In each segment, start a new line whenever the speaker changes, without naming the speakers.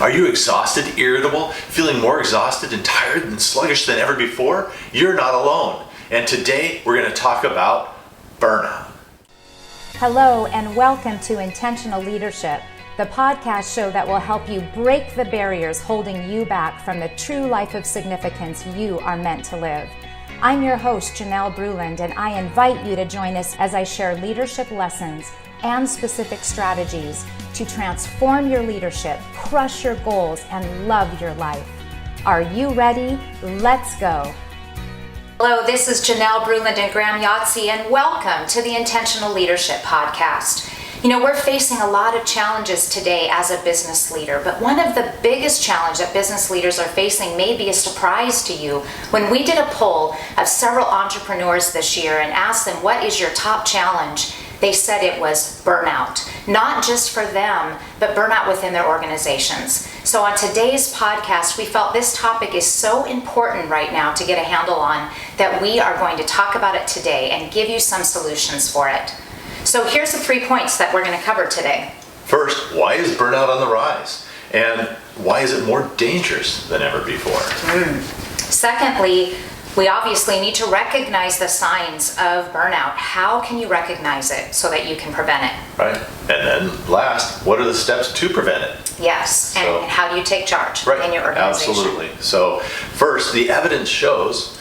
Are you exhausted, irritable, feeling more exhausted and tired and sluggish than ever before? You're not alone. And today we're going to talk about burnout.
Hello and welcome to Intentional Leadership, the podcast show that will help you break the barriers holding you back from the true life of significance you are meant to live. I'm your host, Janelle Bruland, and I invite you to join us as I share leadership lessons and specific strategies to transform your leadership, crush your goals, and love your life. Are you ready? Let's go. Hello, this is Janelle Bruland and Graham Yahtzee, and welcome to the Intentional Leadership Podcast. You know, we're facing a lot of challenges today as a business leader, but one of the biggest challenges that business leaders are facing may be a surprise to you. When we did a poll of several entrepreneurs this year and asked them, what is your top challenge? They said it was burnout, not just for them, but burnout within their organizations. So on today's podcast, we felt this topic is so important right now to get a handle on that we are going to talk about it today and give you some solutions for it. So here's the 3 points that we're going to cover today.
First, why is burnout on the rise? And why is it more dangerous than ever before?
Secondly, we obviously need to recognize the signs of burnout. How can you recognize it so that you can prevent it?
Right. And then last, what are the steps to prevent it?
Yes, and how do you take charge in your organization?
Absolutely. So first, the evidence shows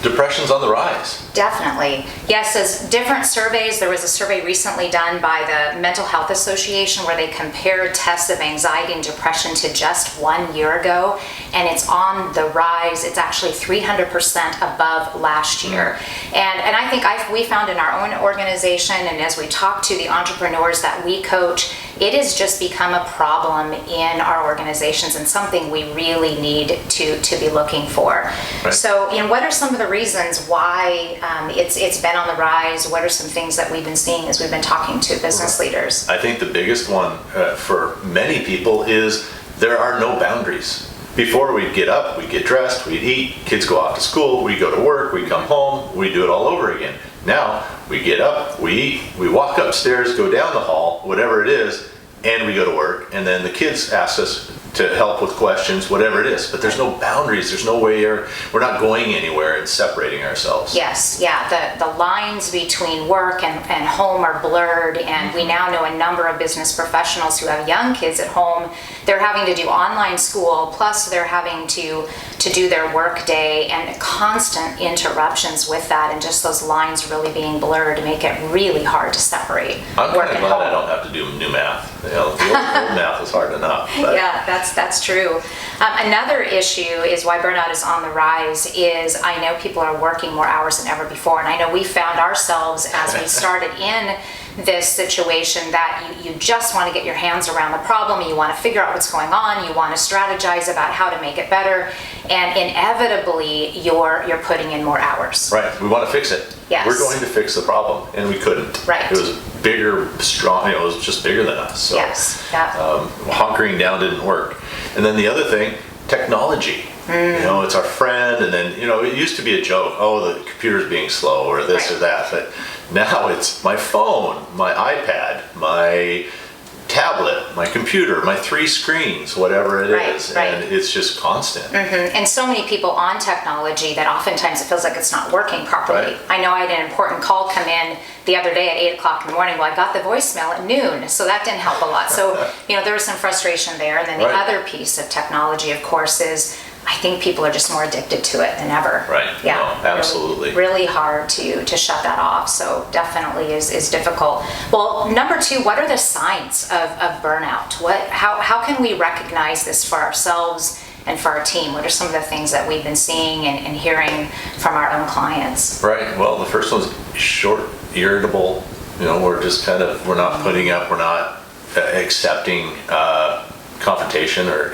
depression's on the rise.
Definitely. Yes, as different surveys, there was a survey recently done by the Mental Health Association where they compared tests of anxiety and depression to just 1 year ago, and it's on the rise. It's actually 300% above last year. And I think we found in our own organization, and as we talk to the entrepreneurs that we coach, it has just become a problem in our organizations and something we really need to be looking for.
Right.
So, what are some of the reasons why it's been on the rise? What are some things that we've been seeing as we've been talking to business leaders?
I think the biggest one for many people is there are no boundaries. Before we'd get up, we'd get dressed, we'd eat, kids go off to school, we go to work, we come home, we do it all over again. Now, we get up, we eat, we walk upstairs, go down the hall, whatever it is, and we go to work, and then the kids ask us to help with questions, whatever it is. But there's no boundaries, there's no way, we're not going anywhere and separating ourselves.
Yes, yeah, the lines between work and home are blurred, and we now know a number of business professionals who have young kids at home. They're having to do online school, plus they're having to do their work day, and constant interruptions with that, and just those lines really being blurred make it really hard to separate
I'm
work
kind of
and
glad
home.
I don't have to do new math. The old math is hard enough. But.
Yeah, that's true. Another issue is why burnout is on the rise is I know people are working more hours than ever before, and I know we found ourselves as we started in this situation that you just want to get your hands around the problem, you want to figure out what's going on, you want to strategize about how to make it better, and inevitably you're putting in more hours.
Right, we want to fix it.
Yes.
We're going to fix the problem, and we couldn't.
Right.
It was bigger, strong, it was just bigger than us. So,
yes. Yeah.
Hunkering down didn't work. And then the other thing, technology. It's our friend, and then, it used to be a joke, oh, the computer's being slow, or this or that, but now it's my phone, my iPad, my tablet, my computer, my 3 screens, whatever it is, and it's just constant.
And so many people on technology that oftentimes it feels like it's not working properly.
Right.
I know I had an important call come in the other day at 8 o'clock in the morning. Well, I got the voicemail at noon, so that didn't help a lot. So, there was some frustration there. And then the other piece of technology, of course, is I think people are just more addicted to it than ever.
Right.
Yeah.
No, absolutely.
Really hard to shut that off. So definitely is difficult. Well, number 2, what are the signs of burnout? How can we recognize this for ourselves and for our team? What are some of the things that we've been seeing and hearing from our own clients?
Right. Well, the first one's short, irritable. We're just we're not putting up, we're not accepting confrontation or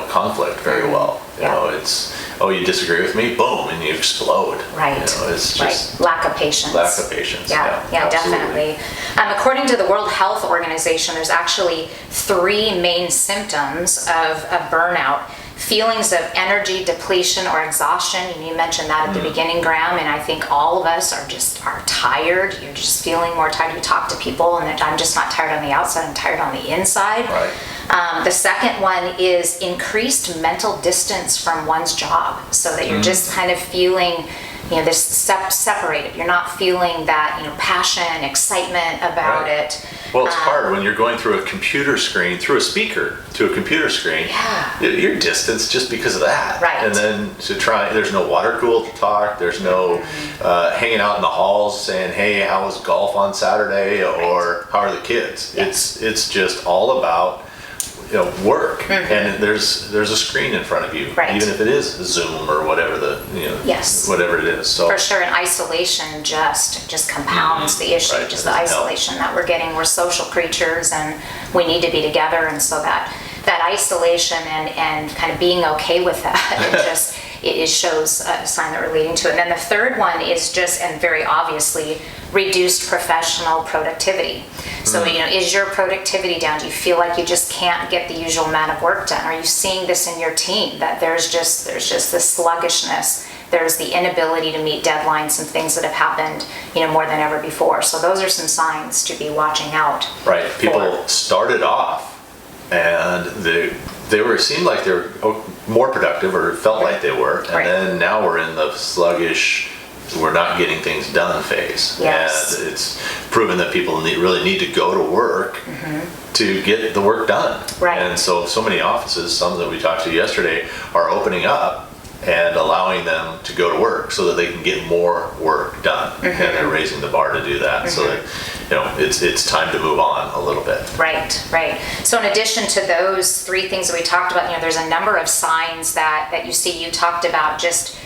conflict very well. It's you disagree with me, boom, and you explode.
Right.
It's just
lack of patience. Yeah, definitely. According to the World Health Organization, there's actually 3 main symptoms of burnout. Feelings of energy depletion or exhaustion. You mentioned that at the beginning, Graham, and I think all of us are tired. You're just feeling more tired. You talk to people and I'm just not tired on the outside, I'm tired on the inside.
Right.
The second one is increased mental distance from one's job, so that you're just kind of feeling, this separated. You're not feeling that, passion, excitement about it.
Well, it's hard when you're going through a computer screen, through a speaker to a computer screen.
Yeah.
You're distanced just because of that.
Right.
And then there's no water cooled to talk. There's no hanging out in the halls saying, "Hey, how was golf on Saturday?" or "How are the kids?"
Yes.
It's just all about work, and there's a screen in front of you, even if it is Zoom or whatever whatever it is. So
for sure, and isolation just compounds the issue. Just the isolation that we're getting. We're social creatures, and we need to be together, and so that isolation and kind of being okay with that, it shows a sign that we're leading to it. And then the third one is and very obviously, reduced professional productivity. So, is your productivity down? Do you feel like you just can't get the usual amount of work done? Are you seeing this in your team, that there's just this sluggishness? There's the inability to meet deadlines and things that have happened, more than ever before. So those are some signs to be watching out.
Right. People started off and they seemed like they were more productive, or felt like they were, and then now we're in the sluggish, we're not getting things done phase.
Yes.
And it's proven that people really need to go to work to get the work done.
Right.
And so many offices, some that we talked to yesterday, are opening up and allowing them to go to work so that they can get more work done. And they're raising the bar to do that, so that it's time to move on a little bit.
Right. So in addition to those three things that we talked about, there's a number of signs that you see. You talked about just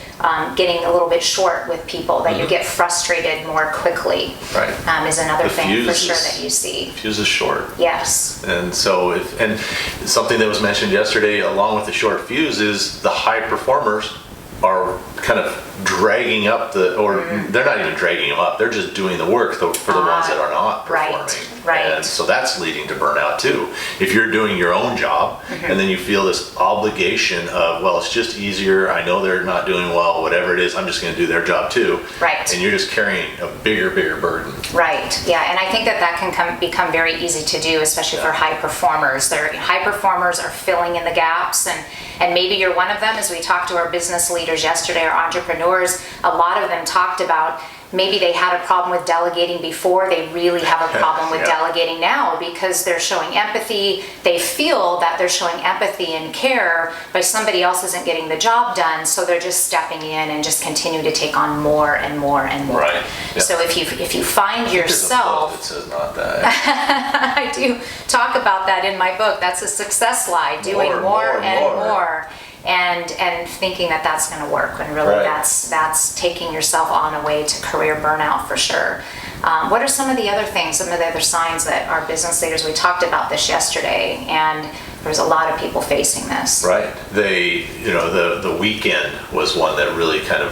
getting a little bit short with people, that you get frustrated more quickly.
Right.
Is another thing for sure that you see.
The fuse is short.
Yes.
And so and something that was mentioned yesterday along with the short fuse is the high performers are kind of dragging up they're not even dragging them up, they're just doing the work for the ones that are not performing.
Right.
And so that's leading to burnout too. If you're doing your own job and then you feel this obligation of, well, it's just easier, I know they're not doing well, whatever it is, I'm just going to do their job too.
Right.
And you're just carrying a bigger burden.
Right. Yeah. And I think that can become very easy to do, especially for high performers. High performers are filling in the gaps, and maybe you're one of them. As we talked to our business leaders yesterday, our entrepreneurs, a lot of them talked about maybe they had a problem with delegating before. They really have a problem with delegating now, because they're showing empathy. They feel that they're showing empathy and care, but somebody else isn't getting the job done, so they're just stepping in and just continue to take on more and more and more.
Right. Yeah.
So if you find yourself,
there's a book that says not that.
I do talk about that in my book. That's a success slide, doing more and more. And thinking that that's going to work, when really that's taking yourself on a way to career burnout for sure. What are some of the other things, some of the other signs that our business leaders, we talked about this yesterday, and there's a lot of people facing this.
Right. The weekend was one that really kind of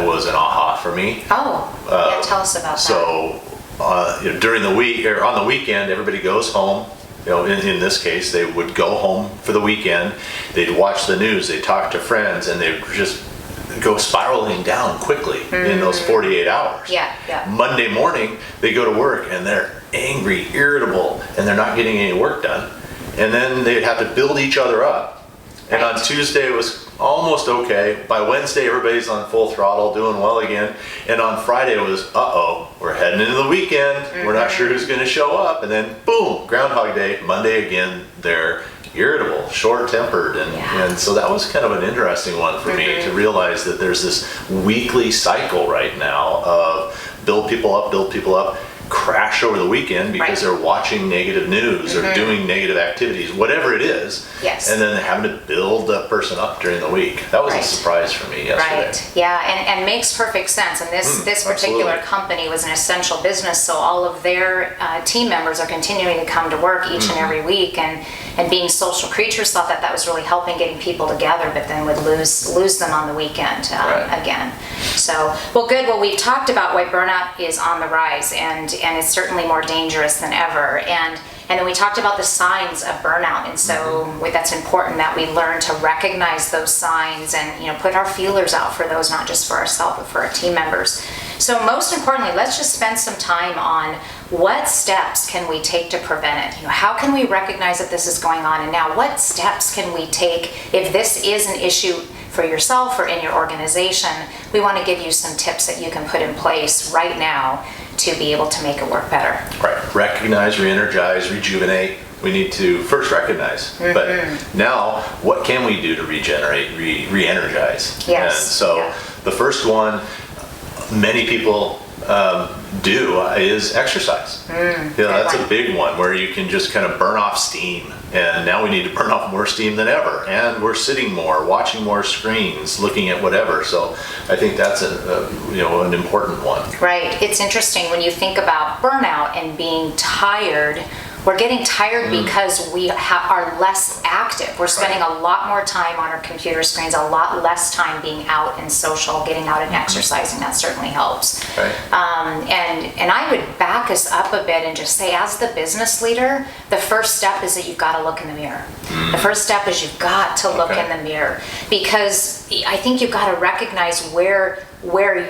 was an aha for me.
Tell us about that.
So during the week, or on the weekend, everybody goes home. In this case, they would go home for the weekend, they'd watch the news, they'd talk to friends, and they'd just go spiraling down quickly in those 48 hours.
Yeah.
Monday morning, they go to work and they're angry, irritable, and they're not getting any work done. And then they'd have to build each other up. And on Tuesday, it was almost okay. By Wednesday, everybody's on full throttle, doing well again. And on Friday, it was, we're heading into the weekend. We're not sure who's going to show up. And then, boom, Groundhog Day. Monday again, they're irritable, short-tempered. And so that was kind of an interesting one for me, to realize that there's this weekly cycle right now of build people up, crash over the weekend because they're watching negative news or doing negative activities, whatever it is.
Yes.
And then having to build that person up during the week. That was a surprise for me yesterday.
Right. Yeah, and makes perfect sense. And this particular company was an essential business, so all of their team members are continuing to come to work each and every week, and being social creatures, thought that was really helping getting people together, but then would lose them on the weekend again. So, good. Well, we've talked about why burnout is on the rise, and it's certainly more dangerous than ever. And And then we talked about the signs of burnout. And so that's important that we learn to recognize those signs and, put our feelers out for those, not just for ourselves, but for our team members. So most importantly, let's just spend some time on what steps can we take to prevent it? How can we recognize that this is going on? And now what steps can we take if this is an issue for yourself or in your organization? We want to give you some tips that you can put in place right now to be able to make it work better.
Right. Recognize, re-energize, rejuvenate. We need to first recognize. But now, what can we do to regenerate, re-energize?
Yes.
And so the first one many people do is exercise. That's a big one where you can just kind of burn off steam. And now we need to burn off more steam than ever. And we're sitting more, watching more screens, looking at whatever. So I think that's an important one.
Right. It's interesting when you think about burnout and being tired. We're getting tired because we are less active. We're spending a lot more time on our computer screens, a lot less time being out and social, getting out and exercising. That certainly helps.
Right.
And I would back us up a bit and just say, as the business leader, the first step is that you've got to look in the mirror. The first step is you've got to look in the mirror, because I think you've got to recognize where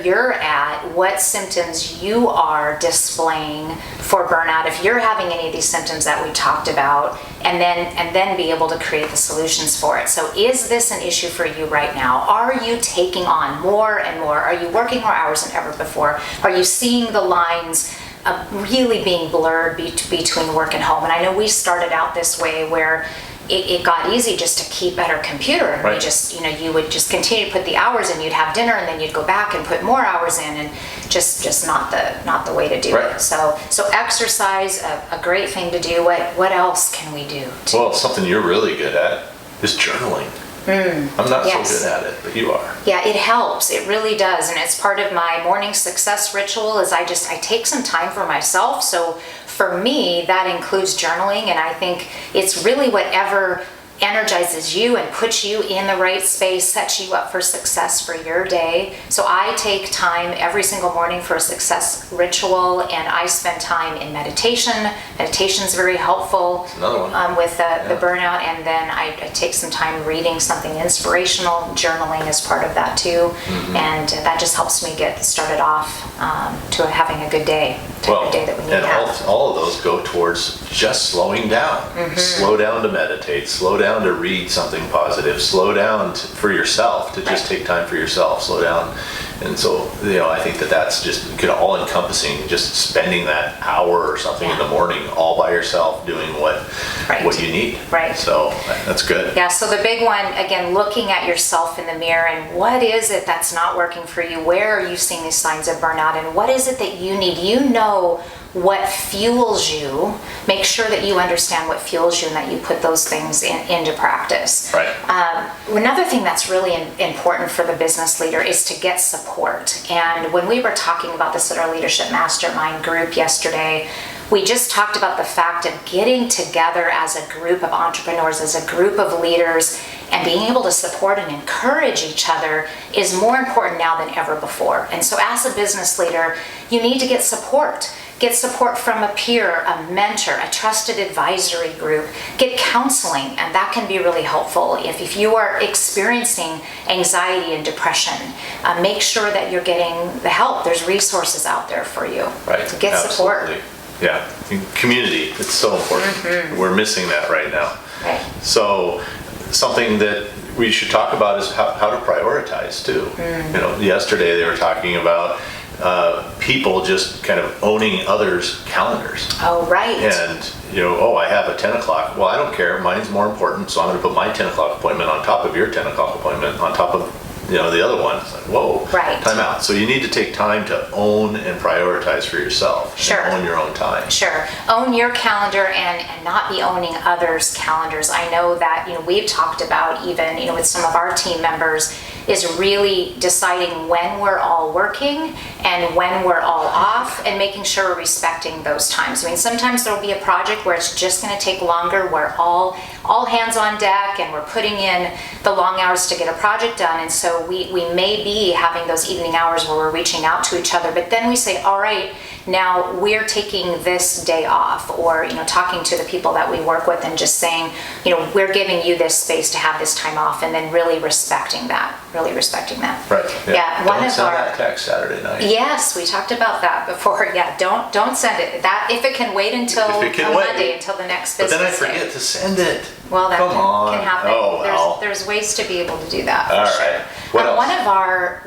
you're at, what symptoms you are displaying for burnout, if you're having any of these symptoms that we talked about, and then be able to create the solutions for it. So is this an issue for you right now? Are you taking on more and more? Are you working more hours than ever before? Are you seeing the lines really being blurred between work and home? And I know we started out this way where it got easy just to keep at our computer, and you would just continue to put the hours in. You'd have dinner, and then you'd go back and put more hours in, and just not the way to do it. So exercise, a great thing to do. What else can we do?
Well, something you're really good at is journaling. I'm not so good at it, but you are.
Yeah, it helps. It really does. And it's part of my morning success ritual is I take some time for myself. So for me, that includes journaling. And I think it's really whatever energizes you and puts you in the right space, sets you up for success for your day. So I take time every single morning for a success ritual, and I spend time in meditation. Meditation is very helpful with the burnout, and then I take some time reading something inspirational. Journaling is part of that too, and that just helps me get started off to having a good day, the day that we need to have.
All of those go towards just slowing down. Slow down to meditate, slow down to read something positive, slow down for yourself, to just take time for yourself, slow down. And so, I think that's just kind of all encompassing, just spending that hour or something in the morning all by yourself doing what you need. Right. So that's good.
Yeah, so the big one, again, looking at yourself in the mirror and what is it that's not working for you? Where are you seeing these signs of burnout, and what is it that you need? What fuels you. Make sure that you understand what fuels you and that you put those things into practice.
Right.
Another thing that's really important for the business leader is to get support. And when we were talking about this at our Leadership Mastermind group yesterday, we just talked about the fact of getting together as a group of entrepreneurs, as a group of leaders, and being able to support and encourage each other is more important now than ever before. And so as a business leader, you need to get support. Get support from a peer, a mentor, a trusted advisory group. Get counseling, and that can be really helpful. If you are experiencing anxiety and depression, make sure that you're getting the help. There's resources out there for you.
Right.
To get support.
Yeah. Community, it's so important. We're missing that right now.
Right.
So something that we should talk about is how to prioritize too. Yesterday they were talking about people just kind of owning others' calendars.
Oh, right.
And, I have a 10 o'clock. Well, I don't care. Mine's more important, so I'm going to put my 10 o'clock appointment on top of your 10 o'clock appointment, on top of, the other one. It's like, whoa, time out. So you need to take time to own and prioritize for yourself.
Sure.
And own your own time.
Sure. Own your calendar and not be owning others' calendars. I know that, we've talked about even, with some of our team members, is really deciding when we're all working and when we're all off, and making sure we're respecting those times. I mean, sometimes there'll be a project where it's just going to take longer, where all hands on deck, and we're putting in the long hours to get a project done. And so so we may be having those evening hours where we're reaching out to each other, but then we say, all right, now we're taking this day off, or, talking to the people that we work with and just saying, we're giving you this space to have this time off, and then really respecting that.
Right.
Yeah.
Don't send that text Saturday night.
Yes, we talked about that before. Yeah, don't send it. That if it can wait until Monday, until the next business day.
But then I forget to send it.
Well, that can happen.
Oh, well.
There's ways to be able to do that.
All
for
right.
Sure.
What else?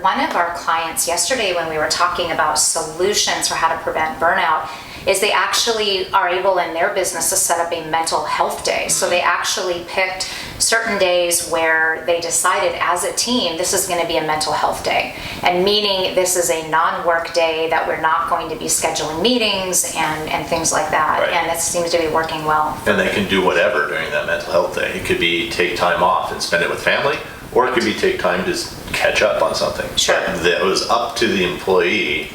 One of our clients yesterday, when we were talking about solutions for how to prevent burnout, is they actually are able in their business to set up a mental health day. So they actually picked certain days where they decided as a team, this is going to be a mental health day. And meaning this is a non-work day that we're not going to be scheduling meetings and things like that.
Right.
And it seems to be working well.
And they can do whatever during that mental health day. It could be take time off and spend it with family, or it could be take time to catch up on something.
Sure.
But that was up to the employee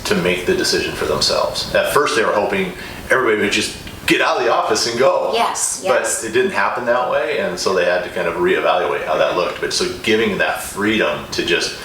to make the decision for themselves. At first they were hoping everybody would just get out of the office and go.
Yes.
But it didn't happen that way, and so they had to kind of reevaluate how that looked. But so giving that freedom to just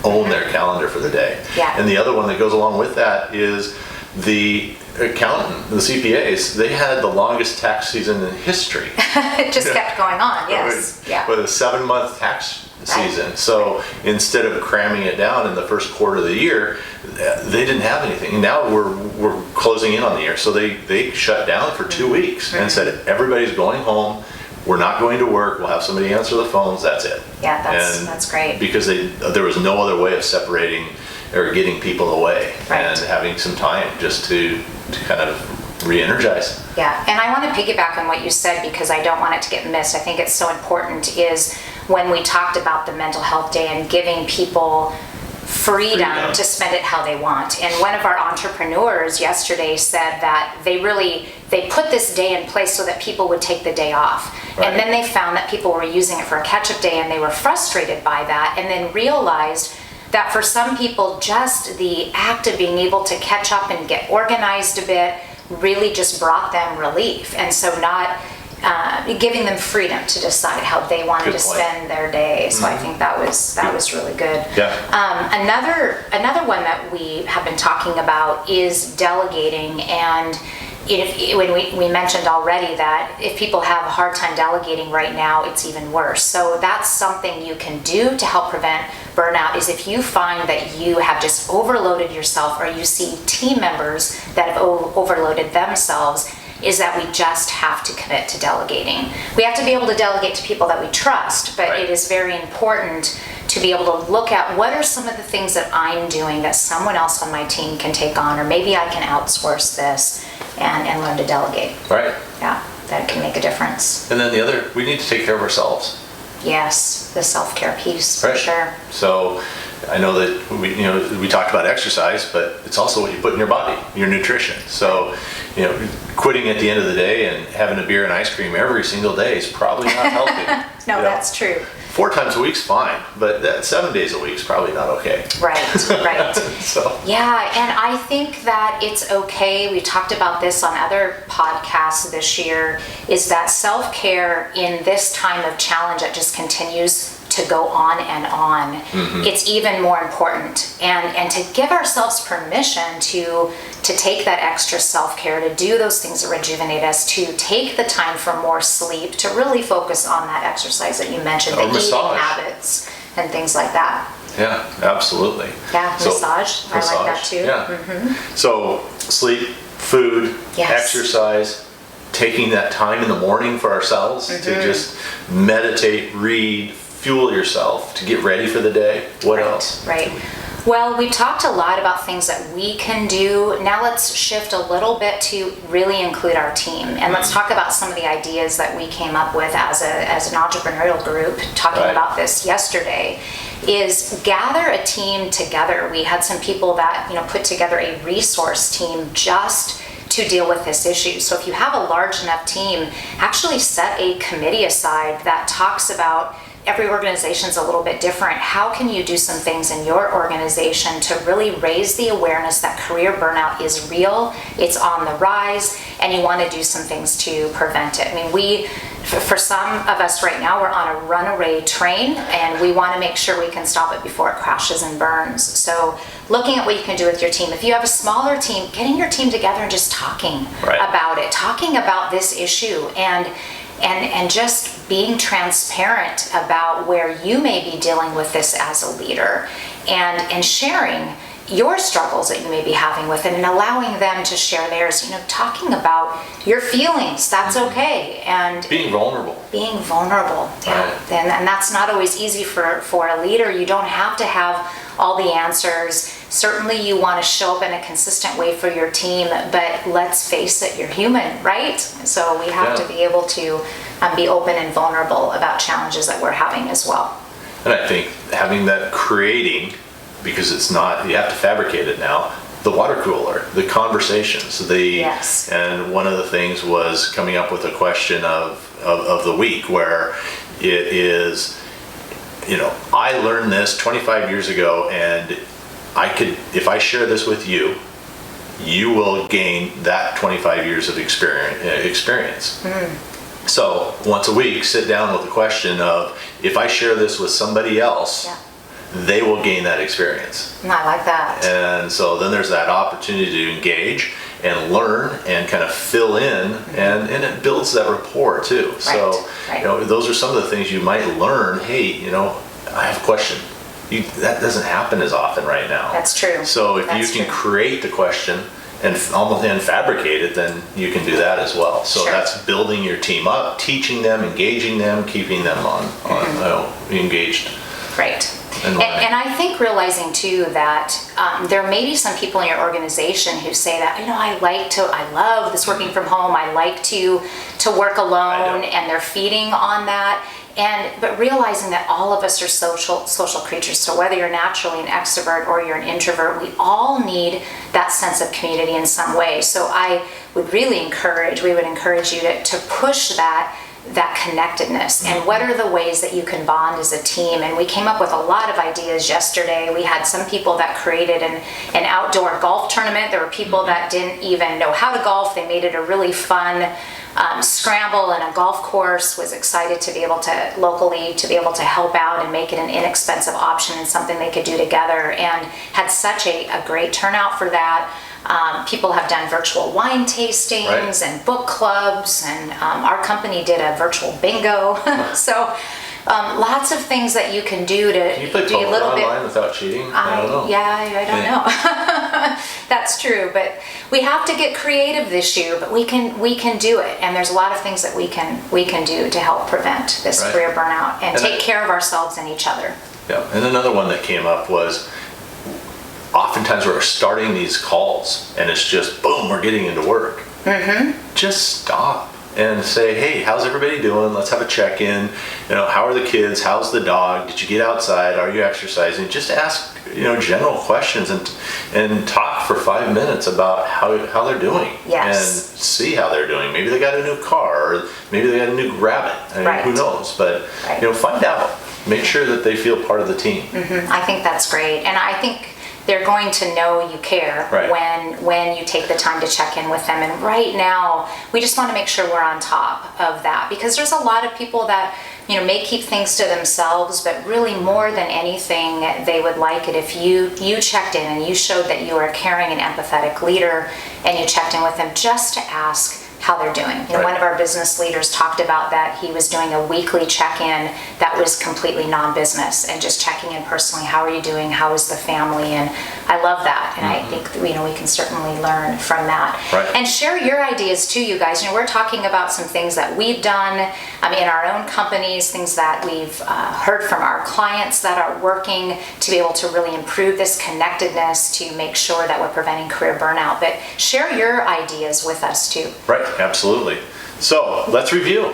own their calendar for the day.
Yeah.
And the other one that goes along with that is the accountant, the CPAs, they had the longest tax season in history.
It just kept going on, yes.
With a 7-month tax season. So instead of cramming it down in the first quarter of the year, they didn't have anything. And now we're closing in on the year. So they shut down for 2 weeks and said, everybody's going home. We're not going to work. We'll have somebody answer the phones. That's it.
Yeah, that's great.
Because there was no other way of separating or getting people away and having some time just to kind of re-energize.
Yeah, and I want to piggyback on what you said because I don't want it to get missed. I think it's so important is when we talked about the mental health day and giving people freedom to spend it how they want. And one of our entrepreneurs yesterday said that they put this day in place so that people would take the day off. Right. And then they found that people were using it for a catch-up day and they were frustrated by that, and then realized that for some people, just the act of being able to catch up and get organized a bit really just brought them relief. And so not giving them freedom to decide how they wanted to spend their day. So I think that was really good.
Yeah.
Another one that we have been talking about is delegating. And when we mentioned already that if people have a hard time delegating right now, it's even worse. So that's something you can do to help prevent burnout, is if you find that you have just overloaded yourself, or you see team members that have overloaded themselves, is that we just have to commit to delegating. We have to be able to delegate to people that we trust, but it is very important to be able to look at what are some of the things that I'm doing that someone else on my team can take on, or maybe I can outsource this and learn to delegate.
Right.
Yeah, that can make a difference.
And then we need to take care of ourselves.
Yes, the self-care piece, for sure.
So I know that we talked about exercise, but it's also what you put in your body, your nutrition. So, quitting at the end of the day and having a beer and ice cream every single day is probably not healthy.
No, that's true.
4 times a week's fine, but 7 days a week is probably not okay.
Right.
So.
Yeah, and I think that it's okay. We talked about this on other podcasts this year, is that self-care in this time of challenge that just continues to go on and on, it's even more important. And to give ourselves permission to take that extra self-care, to do those things that rejuvenate us, to take the time for more sleep, to really focus on that exercise that you mentioned, the eating habits and things like that.
Yeah, absolutely.
Yeah, massage. I like that too.
Yeah. So sleep, food, exercise, taking that time in the morning for ourselves to just meditate, read, fuel yourself to get ready for the day. What else?
Right. Well, we talked a lot about things that we can do. Now let's shift a little bit to really include our team. And let's talk about some of the ideas that we came up with as an entrepreneurial group, talking about this yesterday, is gather a team together. We had some people that, put together a resource team just to deal with this issue. So if you have a large enough team, actually set a committee aside that talks about, every organization's a little bit different. How can you do some things in your organization to really raise the awareness that career burnout is real, it's on the rise, and you want to do some things to prevent it? I mean, for some of us right now, we're on a runaway train, and we want to make sure we can stop it before it crashes and burns. So looking at what you can do with your team. If you have a smaller team, getting your team together and just talking about it, talking about this issue, and just being transparent about where you may be dealing with this as a leader, and sharing your struggles that you may be having with it, and allowing them to share theirs. Talking about your feelings, that's okay, and
being vulnerable.
Yeah. And that's not always easy for a leader. You don't have to have all the answers. Certainly you want to show up in a consistent way for your team, but let's face it, you're human, right? So we have to be able to be open and vulnerable about challenges that we're having as well.
And I think having that creating, because it's not, you have to fabricate it now, the water cooler, the conversations, and one of the things was coming up with a question of the week, where it is, I learned this 25 years ago, and if I share this with you, you will gain that 25 years of experience. So once a week, sit down with the question of, if I share this with somebody else, they will gain that experience.
I like that.
And so then there's that opportunity to engage and learn and kind of fill in, and it builds that rapport too. So those are some of the things you might learn. Hey, I have a question. That doesn't happen as often right now.
That's true.
So if you can create the question and fabricate it, then you can do that as well. So that's building your team up, teaching them, engaging them, keeping them engaged.
Right. And I think realizing too that there may be some people in your organization who say that, I love this working from home. I like to work alone, and they're feeding on that. But realizing that all of us are social creatures. So whether you're naturally an extrovert or you're an introvert, we all need that sense of community in some way. So we would encourage you to push that connectedness, and what are the ways that you can bond as a team. And we came up with a lot of ideas yesterday. We had some people that created an outdoor golf tournament. There were people that didn't even know how to golf. They made it a really fun scramble, and a golf course was excited to be able to help out and make it an inexpensive option and something they could do together, and had such a great turnout for that. People have done virtual wine tastings and book clubs, and our company did a virtual bingo. So lots of things that you can do to
Can you play poker online without cheating? I don't know.
I don't know. That's true, but we have to get creative this year. But we can do it, and there's a lot of things that we can do to help prevent this career burnout and take care of ourselves and each other.
Yeah, and another one that came up was, oftentimes we're starting these calls and it's just boom, we're getting into work. Just stop and say, hey, how's everybody doing? Let's have a check-in. How are the kids? How's the dog? Did you get outside? Are you exercising? Just ask general questions, and talk for 5 minutes about how they're doing. And see how they're doing. Maybe they got a new car, or maybe they got a new rabbit. Who knows? But find out. Make sure that they feel part of the team.
I think that's great, and I think they're going to know you care when you take the time to check in with them. And right now, we just want to make sure we're on top of that, because there's a lot of people that may keep things to themselves, but really more than anything, they would like it if you checked in and you showed that you are a caring and empathetic leader, and you checked in with them just to ask how they're doing. One of our business leaders talked about that. He was doing a weekly check-in that was completely non-business, and just checking in personally. How are you doing? How is the family? And I love that. And I think we can certainly learn from that. And share your ideas too, you guys. We're talking about some things that we've done in our own companies, things that we've heard from our clients that are working to be able to really improve this connectedness to make sure that we're preventing career burnout. But share your ideas with us too.
Absolutely. So let's review.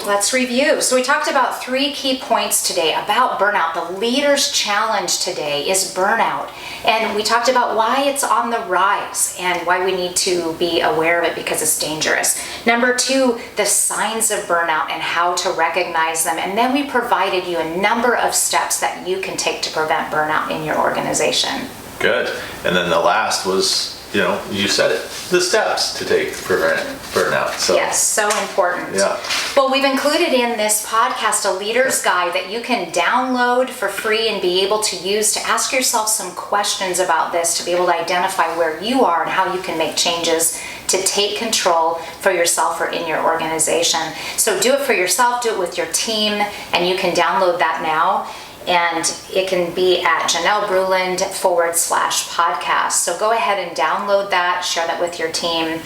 So we talked about 3 key points today about burnout. The leader's challenge today is burnout. And we talked about why it's on the rise and why we need to be aware of it, because it's dangerous. Number 2, the signs of burnout and how to recognize them. And then we provided you a number of steps that you can take to prevent burnout in your organization.
Good. And then the last was you said it, the steps to take to prevent burnout. So,
yes, so important.
Yeah.
Well, we've included in this podcast a leader's guide that you can download for free and be able to use to ask yourself some questions about this, to be able to identify where you are and how you can make changes to take control for yourself or in your organization. So do it for yourself, do it with your team, and you can download that now. And it can be at JanelleBruland/podcast. So go ahead and download that, share that with your team.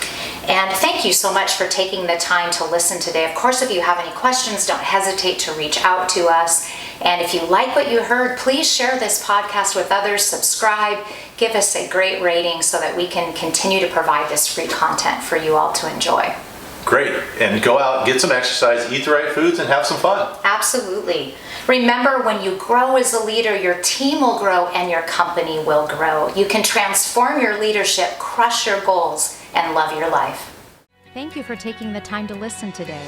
And thank you so much for taking the time to listen today. Of course, if you have any questions, don't hesitate to reach out to us. And if you like what you heard, please share this podcast with others, subscribe, give us a great rating so that we can continue to provide this free content for you all to enjoy.
Great. And go out, get some exercise, eat the right foods, and have some fun.
Absolutely. Remember, when you grow as a leader, your team will grow and your company will grow. You can transform your leadership, crush your goals, and love your life. Thank you for taking the time to listen today.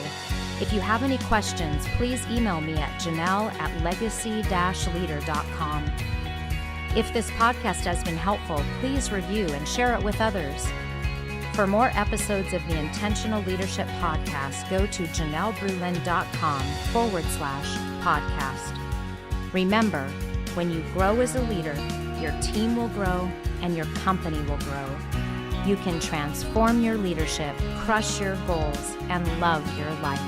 If you have any questions, please email me at janelle@legacy-leader.com. If this podcast has been helpful, please review and share it with others. For more episodes of the Intentional Leadership Podcast, go to janellebruland.com/podcast. Remember, when you grow as a leader, your team will grow and your company will grow. You can transform your leadership, crush your goals, and love your life.